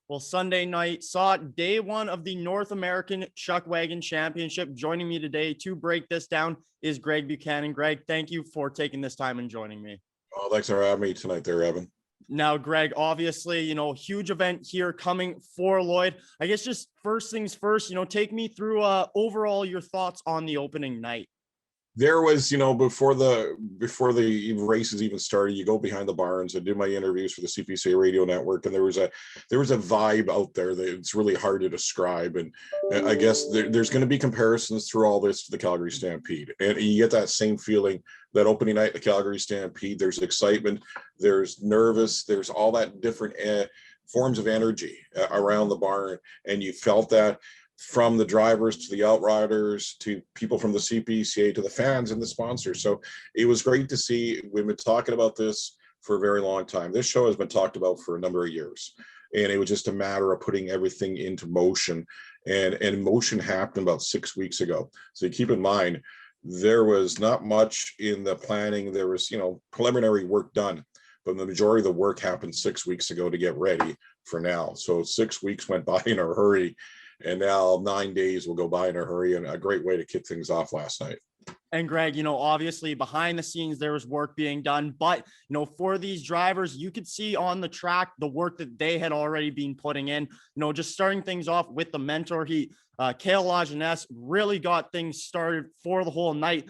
Well, Sunday night saw day one of the North American Chuckwagon Championship. Joining me today to break this down is Greg Buchanan. Greg, thank you for taking this time and joining me. Oh, thanks for having me tonight there, Evan. Now, Greg, obviously, huge event here coming for Lloyd. I guess just first things first, take me through overall your thoughts on the opening night. There was, before the races even started, you go behind the barns and do my interviews for the CKSA radio network, and there was a vibe out there that it's really hard to describe. And I guess there's going to be comparisons through all this to the Calgary Stampede, and you get that same feeling that opening night, the Calgary Stampede. There's excitement, there's nervous, there's all that different forms of energy around the barn, and you felt that from the drivers to the outriders to people from the CKSA to the fans and the sponsors. So it was great to see. We've been talking about this for a very long time. This show has been talked about for a number of years, and it was just a matter of putting everything into motion, and motion happened about 6 weeks ago. So you keep in mind, there was not much in the planning. There was, preliminary work done, but the majority of the work happened 6 weeks ago to get ready for now. So 6 weeks went by in a hurry, and now 9 days will go by in a hurry, and a great way to kick things off last night. And Greg, obviously behind the scenes, there was work being done, but, for these drivers, you could see on the track the work that they had already been putting in, just starting things off with the mentor heat. Cale Lajeunesse really got things started for the whole night.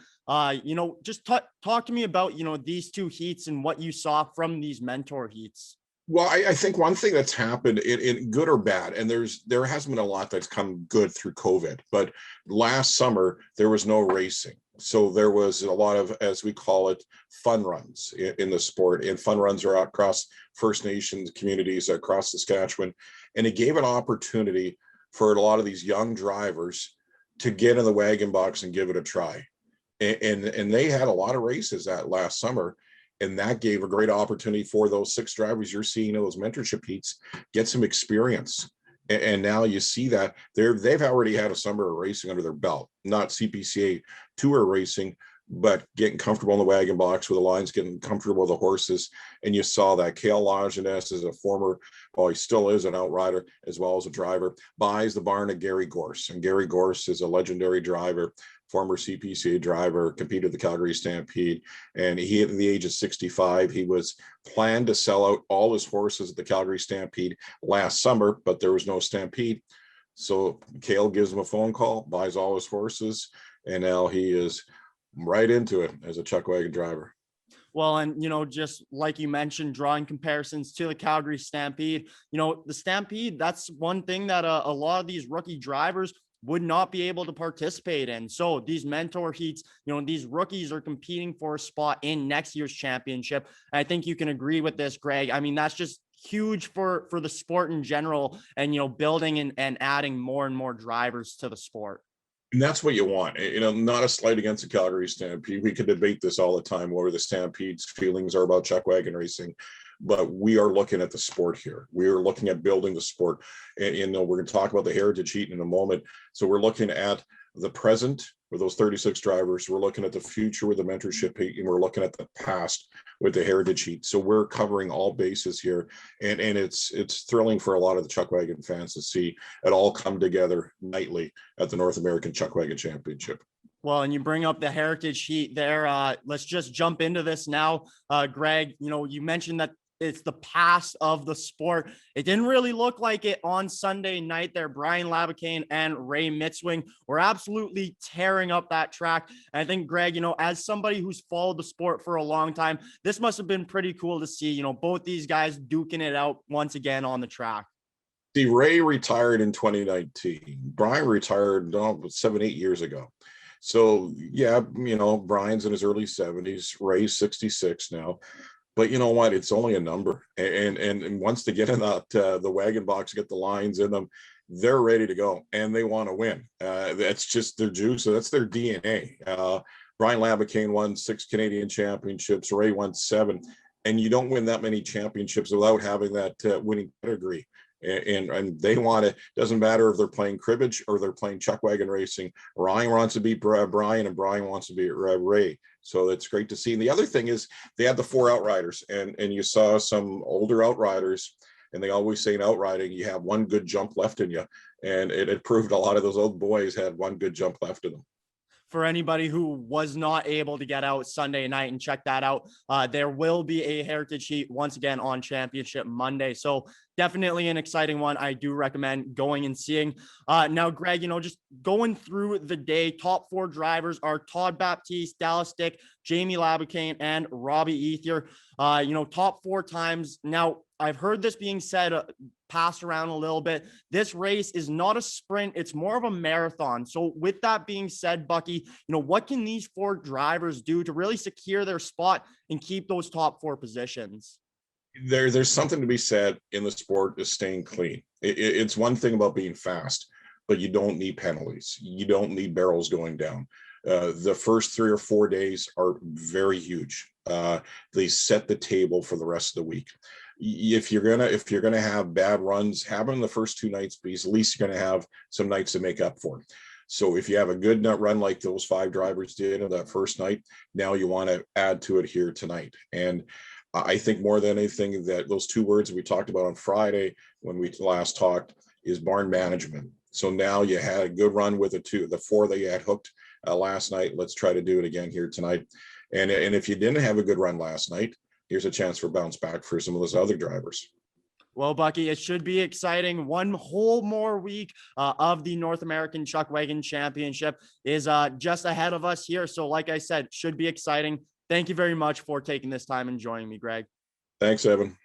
Just talk to me about, these two heats and what you saw from these mentor heats. Well, I think one thing that's happened in good or bad, and there hasn't been a lot that's come good through COVID, but last summer there was no racing. So there was a lot of, as we call it, fun runs in the sport, and fun runs are across First Nations communities across Saskatchewan. And it gave an opportunity for a lot of these young drivers to get in the wagon box and give it a try. And they had a lot of races that last summer. And that gave a great opportunity for those 6 drivers you're seeing in those mentorship heats, get some experience. And now you see that they've already had a summer of racing under their belt, not CKSA tour racing, but getting comfortable in the wagon box with the lines, getting comfortable with the horses. And you saw that Cale Lajeunesse is a former, he still is an outrider as well as a driver, buys the barn of Gary Gorse. And Gary Gorse is a legendary driver, former CKSA driver, competed at the Calgary Stampede. And he, at the age of 65, he was planned to sell out all his horses at the Calgary Stampede last summer, but there was no Stampede. So Cale gives him a phone call, buys all his horses, and now he is right into it as a chuckwagon driver. Well, and, just like you mentioned, drawing comparisons to the Calgary Stampede, the Stampede, that's one thing that a lot of these rookie drivers would not be able to participate in. So these mentor heats, these rookies are competing for a spot in next year's championship. And I think you can agree with this, Greg. I mean, that's just huge for the sport in general, and, building and adding more and more drivers to the sport. And that's what you want, not a slight against the Calgary Stampede. We could debate this all the time, where the Stampede's feelings are about chuckwagon racing, but we are looking at the sport here. We are looking at building the sport. And we're going to talk about the heritage heat in a moment. So we're looking at the present with those 36 drivers. We're looking at the future with the mentorship heat, and we're looking at the past with the heritage heat. So we're covering all bases here, and it's thrilling for a lot of the chuckwagon fans to see it all come together nightly at the North American Chuckwagon Championship. Well, and you bring up the heritage heat there. Let's just jump into this now. Greg, you mentioned that it's the past of the sport. It didn't really look like it on Sunday night there. Brian Labakane and Ray Mitzwing were absolutely tearing up that track. And I think, Greg, as somebody who's followed the sport for a long time, this must have been pretty cool to see, both these guys duking it out once again on the track. See, Ray retired in 2019. Brian retired 7-8 years ago. So yeah, Brian's in his early 70s, Ray's 66 now. But you know what? It's only a number. And once they get in that the wagon box, get the lines in them, they're ready to go, and they want to win. That's just their juice. So that's their DNA. Brian Labakane won 6 Canadian championships. Ray won 7. And you don't win that many championships without having that winning pedigree. And they want to, doesn't matter if they're playing cribbage or they're playing chuckwagon racing. Ryan wants to beat Brian, and Brian wants to beat Ray. So that's great to see. And the other thing is they had the 4 outriders, and you saw some older outriders And they always say in outriding, you have one good jump left in you. And it proved a lot of those old boys had one good jump left in them. For anybody who was not able to get out Sunday night and check that out, there will be a heritage heat once again on Championship Monday. So definitely an exciting one. I do recommend going and seeing. Now, Greg, just going through the day, top 4 drivers are Todd Baptiste, Dallas Dick, Jamie Laboucaine, and Robbie Ethier. Top 4 times. Now, I've heard this being said, passed around a little bit. This race is not a sprint. It's more of a marathon. So with that being said, Bucky, what can these 4 drivers do to really secure their spot and keep those top 4 positions? There's something to be said in the sport is staying clean. It's one thing about being fast, but you don't need penalties. You don't need barrels going down. The first 3 or 4 days are very huge. They set the table for the rest of the week. If you're gonna have bad runs, have them the first 2 nights, because at least you're gonna have some nights to make up for it. So if you have a good nut run like those 5 drivers did on that first night, now you want to add to it here tonight. And I think more than anything that those 2 words we talked about on Friday when we last talked is barn management. So now you had a good run with the 4 that you had hooked last night. Let's try to do it again here tonight. And if you didn't have a good run last night, here's a chance for bounce back for some of those other drivers. Well, Bucky, it should be exciting. One whole more week of the North American Chuckwagon Championship is just ahead of us here. So like I said, should be exciting. Thank you very much for taking this time and joining me, Greg. Thanks, Evan.